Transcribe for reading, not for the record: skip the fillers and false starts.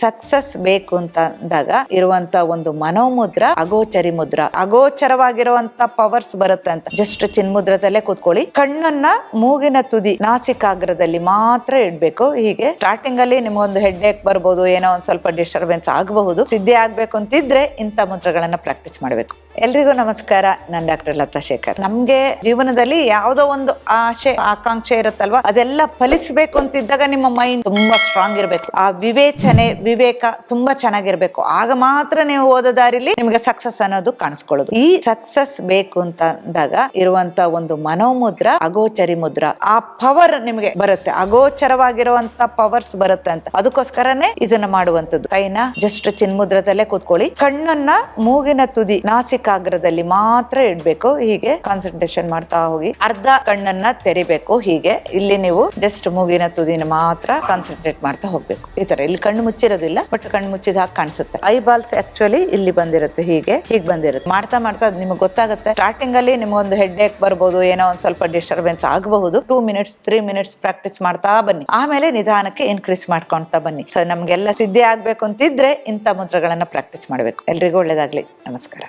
Success ಬೇಕು ಅಂತ ಅಂದಾಗ ಇರುವಂತ ಒಂದು ಮನೋಮುದ್ರ ಅಗೋಚರಿ ಮುದ್ರ. ಅಗೋಚರವಾಗಿರುವಂತ ಪವರ್ಸ್ ಬರುತ್ತೆ ಅಂತ ಜಸ್ಟ್ ಚಿನ್ಮುದ್ರದಲ್ಲೇ ಕೂತ್ಕೊಳ್ಳಿ. ಕಣ್ಣನ್ನ ಮೂಗಿನ ತುದಿ ನಾಸಿಕಾಗ್ರದಲ್ಲಿ ಮಾತ್ರ ಇಡ್ಬೇಕು. ಹೀಗೆ ಸ್ಟಾರ್ಟಿಂಗ್ ಅಲ್ಲಿ ನಿಮ್ಗೊಂದು ಹೆಡ್ ಏಕ್ ಬರ್ಬೋದು, ಏನೋ ಒಂದ್ ಸ್ವಲ್ಪ ಡಿಸ್ಟರ್ಬೆನ್ಸ್ ಆಗಬಹುದು. ಸಿದ್ಧಿ ಆಗ್ಬೇಕು ಅಂತಿದ್ರೆ ಇಂಥ ಮುದ್ರಗಳನ್ನ ಪ್ರಾಕ್ಟೀಸ್ ಮಾಡ್ಬೇಕು. ಎಲ್ರಿಗೂ ನಮಸ್ಕಾರ, ನಾನು ಡಾಕ್ಟರ್ ಲತಾ ಶೇಖರ್. ನಮ್ಗೆ ಜೀವನದಲ್ಲಿ ಯಾವ್ದೋ ಒಂದು ಆಶೆ ಆಕಾಂಕ್ಷೆ ಇರುತ್ತಲ್ವಾ, ಅದೆಲ್ಲ ಫಲಿಸಬೇಕು ಅಂತಿದ್ದಾಗ ನಿಮ್ಮ ಮೈಂಡ್ ತುಂಬಾ ಸ್ಟ್ರಾಂಗ್ ಇರ್ಬೇಕು. ಆ ವಿವೇಕ ತುಂಬಾ ಚೆನ್ನಾಗಿರ್ಬೇಕು. ಆಗ ಮಾತ್ರ ನೀವು ಓದೋ ದಾರಿಲಿ ನಿಮ್ಗೆ ಸಕ್ಸಸ್ ಅನ್ನೋದು ಕಾಣಿಸ್ಕೊಳ್ಳೋದು. ಈ ಸಕ್ಸಸ್ ಬೇಕು ಅಂತ ಅಂದಾಗ ಇರುವಂತ ಒಂದು ಮನೋಮುದ್ರ ಅಗೋಚರಿ ಮುದ್ರ. ಆ ಪವರ್ ನಿಮ್ಗೆ ಬರುತ್ತೆ, ಅಗೋಚರವಾಗಿರುವಂತ ಪವರ್ಸ್ ಬರುತ್ತೆ ಅಂತ. ಅದಕ್ಕೋಸ್ಕರನೇ ಇದನ್ನ ಮಾಡುವಂತದ್ದು. ಕೈನ ಜಸ್ಟ್ ಚಿನ್ಮುದ್ರದಲ್ಲೇ ಕೂತ್ಕೊಳ್ಳಿ. ಕಣ್ಣನ್ನ ಮೂಗಿನ ತುದಿ ನಾಸಿಕಾಗ್ರದಲ್ಲಿ ಮಾತ್ರ ಇಡ್ಬೇಕು. ಹೀಗೆ ಕಾನ್ಸಂಟ್ರೇಷನ್ ಮಾಡ್ತಾ ಹೋಗಿ. ಅರ್ಧ ಕಣ್ಣನ್ನ ತೆರಿಬೇಕು. ಹೀಗೆ ಇಲ್ಲಿ ನೀವು ಜಸ್ಟ್ ಮೂಗಿನ ತುದಿನ ಮಾತ್ರ ಕಾನ್ಸಂಟ್ರೇಟ್ ಮಾಡ್ತಾ ಹೋಗ್ಬೇಕು. ಈ ತರ ಇಲ್ಲಿ ಕಣ್ಣು ಮುಚ್ಚಿರೋದಿಲ್ಲ, ಬಟ್ ಕಣ್ಣು ಮುಚ್ಚಿದ ಹಾಗೆ ಕಾಣಿಸುತ್ತೆ. ಐಬಾಲ್ಸ್ ಆಕ್ಚುಲಿ ಇಲ್ಲಿ ಬಂದಿರುತ್ತೆ, ಹೀಗೆ ಬಂದಿರುತ್ತೆ. ಮಾಡ್ತಾ ನಿಮಗೆ ಗೊತ್ತಾಗುತ್ತೆ. ಸ್ಟಾರ್ಟಿಂಗ್ ಅಲ್ಲಿ ನಿಮ್ಗೊಂದು ಹೆಡ್ ಏಕ್ ಬರ್ಬೋದು, ಏನೋ ಒಂದ್ ಸ್ವಲ್ಪ ಡಿಸ್ಟರ್ಬೆನ್ಸ್ ಆಗಬಹುದು. 2 minutes 3 minutes ಪ್ರಾಕ್ಟೀಸ್ ಮಾಡ್ತಾ ಬನ್ನಿ. ಆಮೇಲೆ ನಿಧಾನಕ್ಕೆ ಇನ್ಕ್ರೀಸ್ ಮಾಡ್ಕೊಂತಾ ಬನ್ನಿ. ಸೊ ನಮ್ಗೆಲ್ಲ ಸಿದ್ಧಿ ಆಗ್ಬೇಕು ಅಂತಿದ್ರೆ ಇಂಥ ಮುದ್ರಗಳನ್ನ ಪ್ರಾಕ್ಟೀಸ್ ಮಾಡ್ಬೇಕು. ಎಲ್ರಿಗೂ ಒಳ್ಳೇದಾಗ್ಲಿ. ನಮಸ್ಕಾರ.